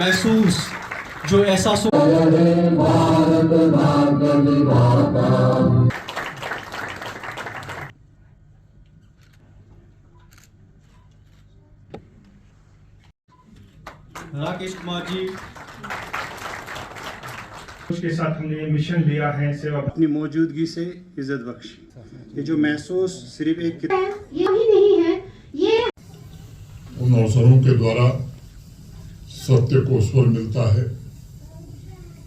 महसूस जो एहसासों राकेश कुमार जी उसके साथ हमने मिशन लिया है सेवा अपनी मौजूदगी से इज्जत बख्शी। ये जो महसूस सिर्फ एक ये भी नहीं है, ये उन अवसरों के द्वारा सत्य को स्वर मिलता है,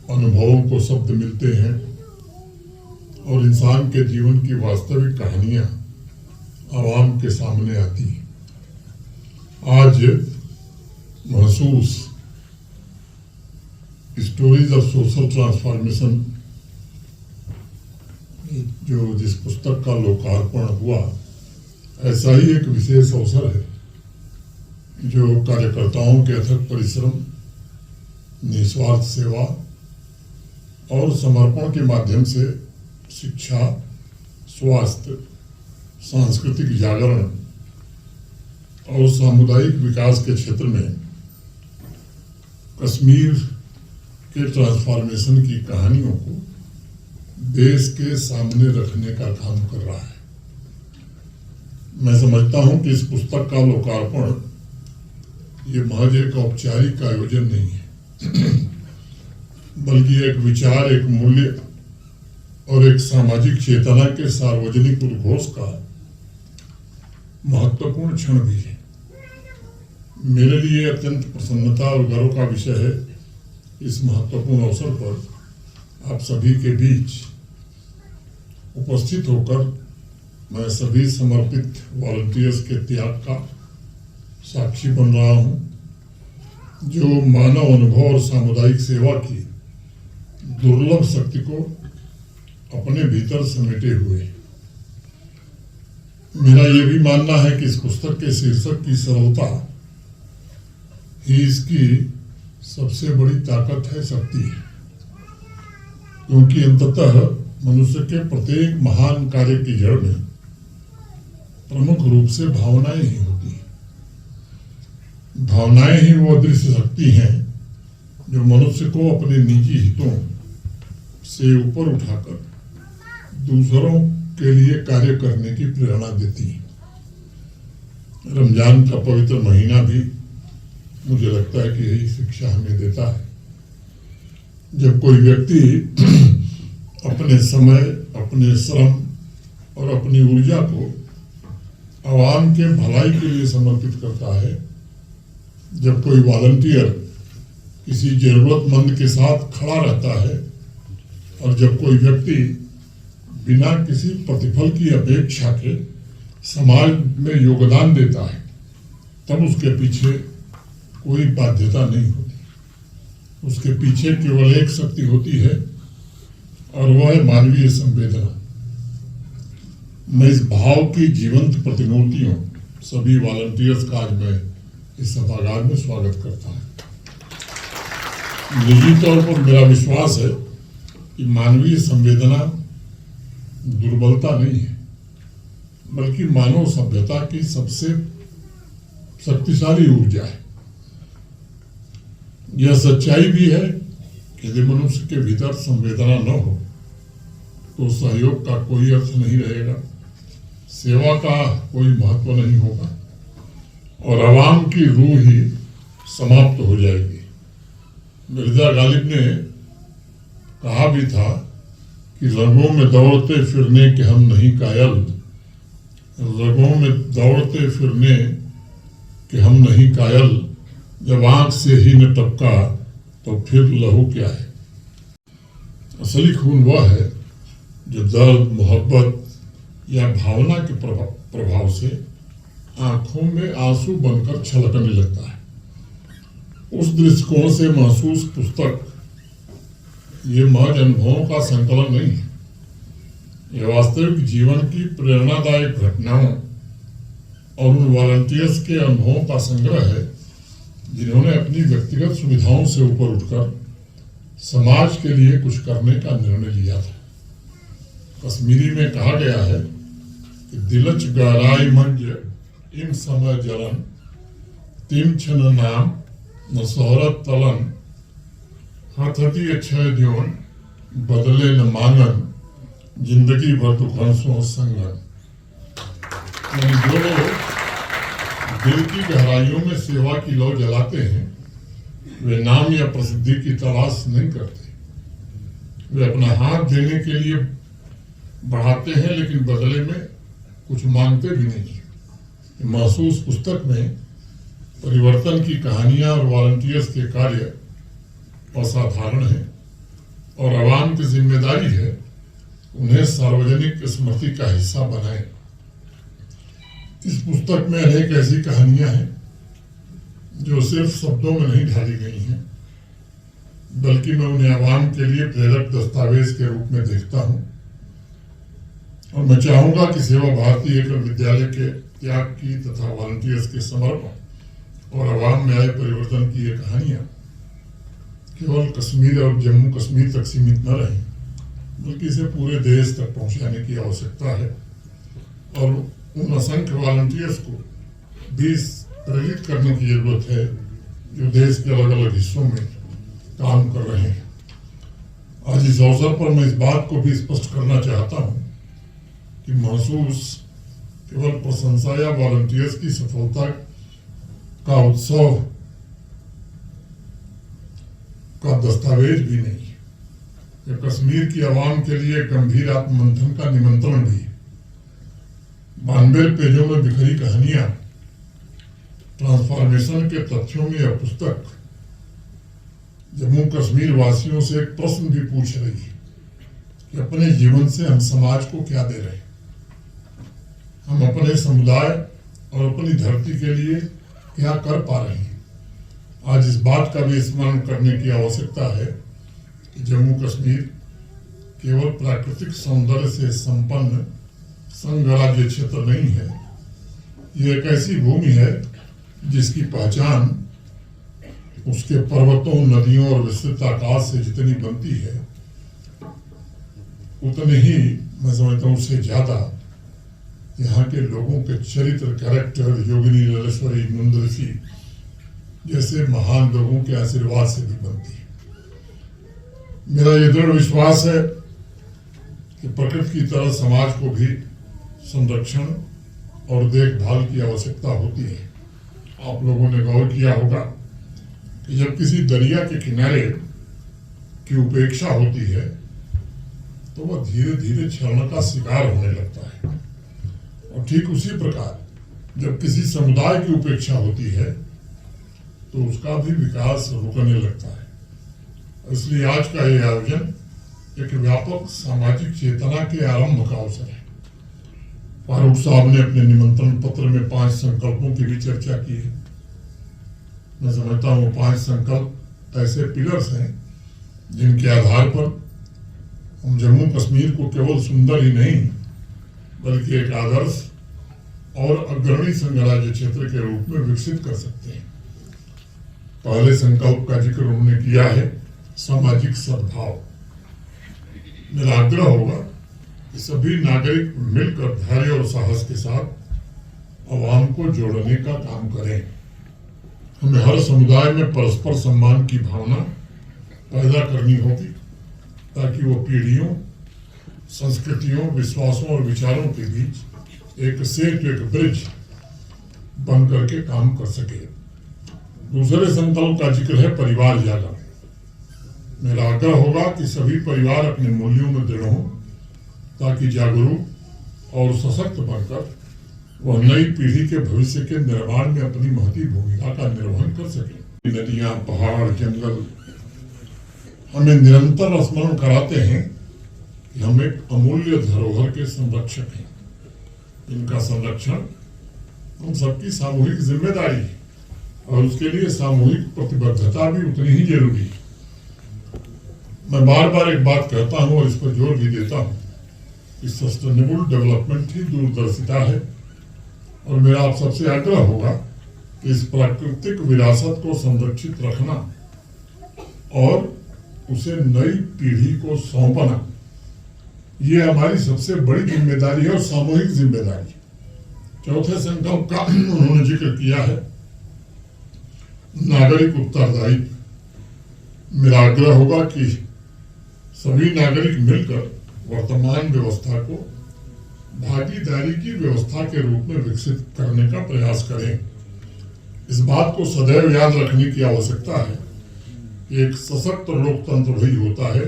अनुभवों को शब्द मिलते हैं और इंसान के जीवन की वास्तविक कहानियां आवाम के सामने आती हैं। आज महसूस स्टोरीज ऑफ सोशल ट्रांसफॉर्मेशन जो जिस पुस्तक का लोकार्पण हुआ, ऐसा ही एक विशेष अवसर है जो कार्यकर्ताओं के अथक परिश्रम, निस्वार्थ सेवा और समर्पण के माध्यम से शिक्षा, स्वास्थ्य, सांस्कृतिक जागरण और सामुदायिक विकास के क्षेत्र में कश्मीर के ट्रांसफॉर्मेशन की कहानियों को देश के सामने रखने का काम कर रहा है। मैं समझता हूं कि इस पुस्तक का लोकार्पण ये महज एक औपचारिक आयोजन नहीं है, बल्कि एक विचार, एक मूल्य और एक सामाजिक चेतना के सार्वजनिक उद्घोष का महत्वपूर्ण क्षण भी है। मेरे लिए अत्यंत प्रसन्नता और गर्व का विषय है इस महत्वपूर्ण अवसर पर आप सभी के बीच उपस्थित होकर मैं सभी समर्पित वॉलंटियर्स के त्याग का साक्षी बन रहा हूं, जो मानव अनुभव और सामुदायिक सेवा की दुर्लभ शक्ति को अपने भीतर समेटे हुए। मेरा यह भी मानना है कि इस पुस्तक के शीर्षक की सरलता ही इसकी सबसे बड़ी ताकत है, शक्ति है, क्योंकि अंततः मनुष्य के प्रत्येक महान कार्य की जड़ में प्रमुख रूप से भावनाएं ही होती हैं। भावनाएं ही वो अदृश्य शक्ति हैं जो मनुष्य को अपने निजी हितों से ऊपर उठाकर दूसरों के लिए कार्य करने की प्रेरणा देती है। रमजान का पवित्र महीना भी मुझे लगता है कि यही शिक्षा हमें देता है। जब कोई व्यक्ति अपने समय, अपने श्रम और अपनी ऊर्जा को आवाम के भलाई के लिए समर्पित करता है, जब कोई वॉलंटियर किसी जरूरतमंद के साथ खड़ा रहता है और जब कोई व्यक्ति बिना किसी प्रतिफल की अपेक्षा के समाज में योगदान देता है, तब उसके पीछे कोई बाध्यता नहीं होती। उसके पीछे केवल एक शक्ति होती है और वह है मानवीय संवेदना। मैं इस भाव की जीवंत प्रतिमूर्तियों सभी वॉलंटियर्स का आज मैं इस सभागार में स्वागत करता हूं। निजी तौर पर मेरा विश्वास है कि मानवीय संवेदना दुर्बलता नहीं है, बल्कि मानव सभ्यता की सबसे शक्तिशाली ऊर्जा है। यह सच्चाई भी है कि यदि मनुष्य के भीतर संवेदना न हो तो सहयोग का कोई अर्थ नहीं रहेगा, सेवा का कोई महत्व नहीं होगा और आवाम की रूह ही समाप्त हो जाएगी। मिर्जा गालिब ने कहा भी था कि रंगों में दौड़ते फिरने के हम नहीं कायल, रंगों में दौड़ते फिरने के हम नहीं कायल, जब आंख से ही न टपका तो फिर लहू क्या है। असली खून वह है जो दर्द, मोहब्बत या भावना के प्रभाव से आंखों में आंसू बनकर छलकने लगता है। उस दृष्टिकोण से महसूस पुस्तक ये महज अनुभवों का संकलन नहीं है, यह वास्तविक जीवन की प्रेरणादायक घटनाओं और उन वॉलंटियर्स के अनुभवों का संग्रह है जिन्होंने अपनी व्यक्तिगत सुविधाओं से ऊपर उठकर समाज के लिए कुछ करने का निर्णय लिया था। कश्मीरी में कहा गया है कि दिलच गहराई मंज इन समय जलन तिम छन नाम न शोहरत तलन हथती अच्छे द्योन बदले न मांगन जिंदगी भर दुखन सो संगन। यानी जो लोग दिल की गहराइयों में सेवा की लौ जलाते हैं वे नाम या प्रसिद्धि की तलाश नहीं करते। वे अपना हाथ देने के लिए बढ़ाते हैं लेकिन बदले में कुछ मांगते भी नहीं। महसूस पुस्तक में परिवर्तन की कहानियां और वॉलंटियर्स के कार्य असाधारण है और आवाम की जिम्मेदारी है उन्हें सार्वजनिक स्मृति का हिस्सा बनाएं। इस पुस्तक में अनेक ऐसी कहानियां हैं जो सिर्फ शब्दों में नहीं ढाली गई हैं, बल्कि मैं उन्हें आवाम के लिए प्रेरक दस्तावेज के रूप में देखता हूं। और मैं चाहूंगा कि सेवा भारती एकल विद्यालय के त्याग की तथा वॉलंटियर्स के समर्पण और आवाम में आए परिवर्तन की ये कहानियां केवल कश्मीर और जम्मू कश्मीर तक सीमित न रहें, बल्कि इसे पूरे देश तक पहुंचाने की आवश्यकता है। और उन असंख्य वॉलंटियर्स को भी प्रेरित करने की जरूरत है जो देश के अलग अलग हिस्सों में काम कर रहे हैं। आज इस अवसर पर मैं इस बात को भी स्पष्ट करना चाहता हूं कि महसूस केवल प्रशंसा या वॉलंटियर्स की सफलता का उत्सव का दस्तावेज भी नहीं है। यह कश्मीर की आवाम के लिए गंभीर आत्ममंथन का निमंत्रण भी है। 92 पेजों में बिखरी कहानियां, ट्रांसफॉर्मेशन के तथ्यों में यह पुस्तक जम्मू कश्मीर वासियों से एक प्रश्न भी पूछ रही है कि अपने जीवन से हम समाज को क्या दे रहे हैं, हम अपने समुदाय और अपनी धरती के लिए क्या कर पा रहे हैं। आज इस बात का भी स्मरण करने की आवश्यकता है कि जम्मू कश्मीर केवल प्राकृतिक सौंदर्य से संपन्न संघराज्य क्षेत्र नहीं है। ये एक ऐसी भूमि है जिसकी पहचान उसके पर्वतों, नदियों और विस्तृत आकाश से जितनी बनती है उतने ही मैं समझता हूँ उससे ज्यादा यहाँ के लोगों के चरित्र, कैरेक्टर, योगिनी ललेश्वरी, मुंदरसी जैसे महान लोगों के आशीर्वाद से भी बनती है। मेरा ये दृढ़ विश्वास है कि प्रकृति की तरह समाज को भी संरक्षण और देखभाल की आवश्यकता होती है। आप लोगों ने गौर किया होगा कि जब किसी दरिया के किनारे की उपेक्षा होती है तो वह धीरे धीरे क्षरण का शिकार होने लगता है, और ठीक उसी प्रकार जब किसी समुदाय की उपेक्षा होती है तो उसका भी विकास रुकने लगता है। इसलिए आज का यह आयोजन एक व्यापक सामाजिक चेतना के आरंभ का अवसर है। फारूक साहब ने अपने निमंत्रण पत्र में 5 संकल्पों की भी चर्चा की है। मैं समझता हूँ 5 संकल्प ऐसे पिलर्स हैं जिनके आधार पर हम जम्मू कश्मीर को केवल सुंदर ही नहीं बल्कि एक आदर्श और अग्रणी संघराज्य क्षेत्र के रूप में विकसित कर सकते हैं। पहले संकल्प का जिक्र उन्होंने किया है सामाजिक सद्भाव। मेरा आग्रह होगा कि सभी नागरिक मिलकर धैर्य और साहस के साथ आवाम को जोड़ने का काम करें। हमें हर समुदाय में परस्पर सम्मान की भावना पैदा करनी होगी ताकि वो पीढ़ियों, संस्कृतियों, विश्वासों और विचारों के बीच एक सेतु, एक ब्रिज बन करके काम कर सके। दूसरे संकल्प का जिक्र है परिवार जागरण। मेरा आग्रह होगा कि सभी परिवार अपने मूल्यों में दृढ़ हों ताकि जागरूक और सशक्त बनकर वह नई पीढ़ी के भविष्य के निर्माण में अपनी महती भूमिका का निर्वहन कर सके। नदियां, पहाड़, जंगल हमें निरंतर स्मरण कराते हैं कि हम एक अमूल्य धरोहर के संरक्षक हैं। इनका संरक्षण हम सबकी सामूहिक जिम्मेदारी है और उसके लिए सामूहिक प्रतिबद्धता भी उतनी ही जरूरी है। मैं बार बार एक बात कहता हूं और इस पर जोर भी देता हूं कि सस्टेनेबल डेवलपमेंट ही दूरदर्शिता है, और मेरा आप सबसे आग्रह होगा कि इस प्राकृतिक विरासत को संरक्षित रखना और उसे नई पीढ़ी को सौंपना ये हमारी सबसे बड़ी जिम्मेदारी है और सामूहिक जिम्मेदारी। चौथे संकल्प का उन्होंने जिक्र किया है नागरिक उत्तरदायित्व। मेरा आग्रह होगा कि सभी नागरिक मिलकर वर्तमान व्यवस्था को भागीदारी की व्यवस्था के रूप में विकसित करने का प्रयास करें। इस बात को सदैव याद रखने की आवश्यकता है कि एक सशक्त लोकतंत्र वही होता है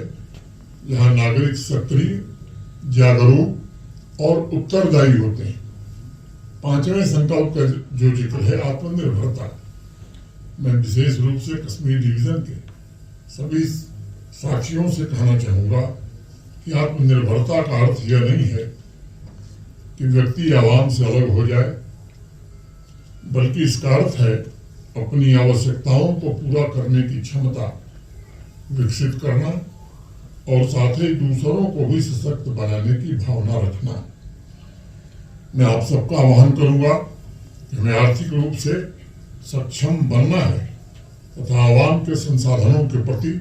जहां नागरिक सक्रिय, जागरूक और उत्तरदायी होते हैं। 5वें संकल्प का जो जिक्र है आत्मनिर्भरता, मैं विशेष रूप से कश्मीर डिवीजन के सभी साथियों से कहना चाहूंगा कि आत्मनिर्भरता का अर्थ यह नहीं है कि व्यक्ति आवाम से अलग हो जाए, बल्कि इसका अर्थ है अपनी आवश्यकताओं को पूरा करने की क्षमता विकसित करना और साथ ही दूसरों को भी सशक्त बनाने की भावना रखना। मैं आप सबका आह्वान करूंगा कि हमें आर्थिक रूप से सक्षम बनना है तथा आवाम के संसाधनों के प्रति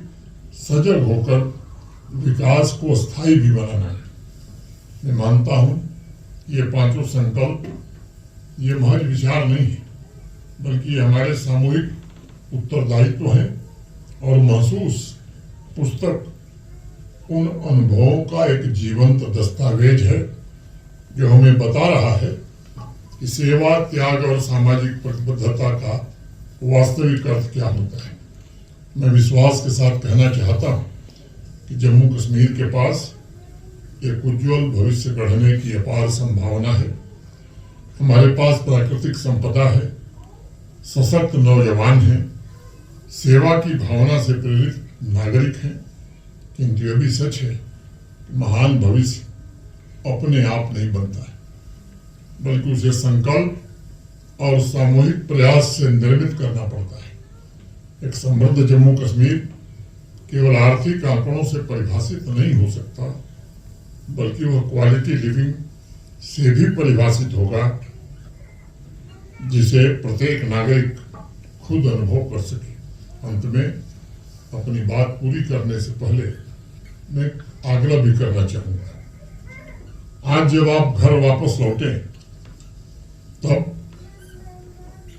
सजग होकर विकास को स्थायी भी बनाना है। मैं मानता हूं ये 5 संकल्प ये महज विचार नहीं है, बल्कि हमारे सामूहिक उत्तरदायित्व हैं और महसूस पुस्तक उन अनुभवों का एक जीवंत दस्तावेज है जो हमें बता रहा है कि सेवा, त्याग और सामाजिक प्रतिबद्धता का वास्तविक अर्थ क्या होता है। मैं विश्वास के साथ कहना चाहता हूं कि जम्मू कश्मीर के पास एक उज्जवल भविष्य गढ़ने की अपार संभावना है। हमारे पास प्राकृतिक संपदा है, सशक्त नौजवान हैं, सेवा की भावना से प्रेरित नागरिक हैं, किंतु यह भी सच है कि महान भविष्य अपने आप नहीं बनता है, बल्कि उसे संकल्प और सामूहिक प्रयास से निर्मित करना पड़ता है। एक समृद्ध जम्मू कश्मीर केवल आर्थिक आंकड़ों से परिभाषित नहीं हो सकता, बल्कि वह क्वालिटी लिविंग से भी परिभाषित होगा जिसे प्रत्येक नागरिक खुद अनुभव कर सके। अंत में अपनी बात पूरी करने से पहले मैं आग्रह भी करना चाहूंगा, आज जब आप घर वापस लौटें तब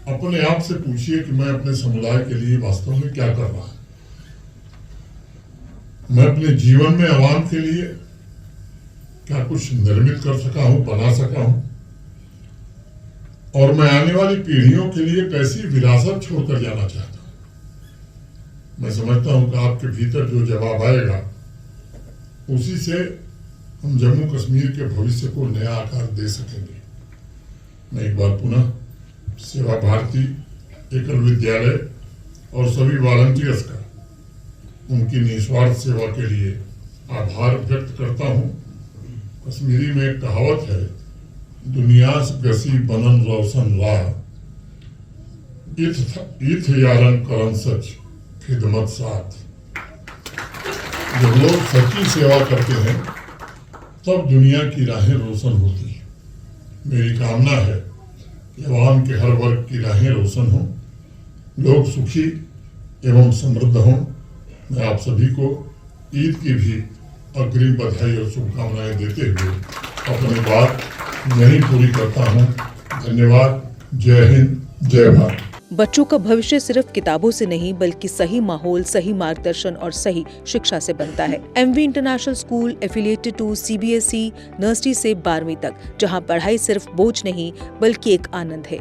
अपने आप से पूछिए कि मैं अपने समुदाय के लिए वास्तव में क्या कर रहा हूं। मैं अपने जीवन में आवाम के लिए क्या कुछ निर्मित कर सका हूं, बना सका हूं, और मैं आने वाली पीढ़ियों के लिए कैसी विरासत छोड़कर जाना चाहता हूं। मैं समझता हूं कि आपके भीतर जो जवाब आएगा उसी से हम जम्मू कश्मीर के भविष्य को नया आकार दे सकेंगे। मैं एक बार पुनः सेवा भारती एकल विद्यालय और सभी वॉलंटियर्स का उनकी निस्वार्थ सेवा के लिए आभार व्यक्त करता हूं। कश्मीरी में एक कहावत है, दुनिया से गसी बनन रोशन राह, इथ यारन करन सच खिदमत साथ। जब लोग सच्ची सेवा करते हैं तब दुनिया की राहें रोशन होती हैं। मेरी कामना है कि आवाम के हर वर्ग की राहें रोशन हों, लोग सुखी एवं समृद्ध हों। मैं आप सभी को ईद की भी अग्रिम बधाई और शुभकामनाएं देते हुए अपनी बात यहीं पूरी करता हूं। धन्यवाद। जय हिंद, जय भारत। बच्चों का भविष्य सिर्फ किताबों से नहीं बल्कि सही माहौल, सही मार्गदर्शन और सही शिक्षा से बनता है। MV international school affiliated to CBSE nursery से 12वीं तक, जहां पढ़ाई सिर्फ बोझ नहीं बल्कि एक आनंद है।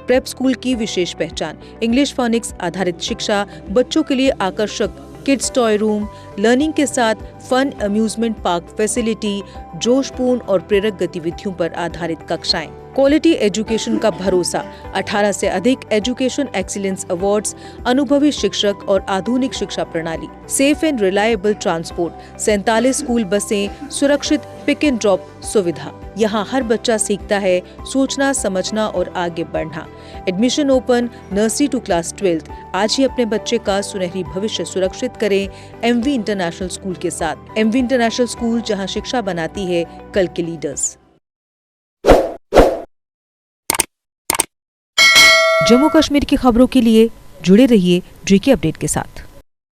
प्रेप स्कूल की विशेष पहचान, इंग्लिश फोनिक्स आधारित शिक्षा, बच्चों के लिए आकर्षक किड्स टॉय रूम, लर्निंग के साथ फन अम्यूजमेंट पार्क फैसिलिटी, जोशपूर्ण और प्रेरक गतिविधियों पर आधारित कक्षाएं, क्वालिटी एजुकेशन का भरोसा, 18 से अधिक एजुकेशन एक्सीलेंस अवार्ड्स, अनुभवी शिक्षक और आधुनिक शिक्षा प्रणाली, safe and reliable transport, 47 school बसें, सुरक्षित पिक एंड ड्रॉप सुविधा। यहाँ हर बच्चा सीखता है सोचना, समझना और आगे बढ़ना। Admission open nursery to class 12। आज ही अपने बच्चे का सुनहरी भविष्य सुरक्षित करें एमवी इंटरनेशनल स्कूल के साथ। एमवी इंटरनेशनल स्कूल, जहाँ शिक्षा बनाती है कल के लीडर्स। जम्मू कश्मीर की खबरों के लिए जुड़े रहिए जीके अपडेट के साथ।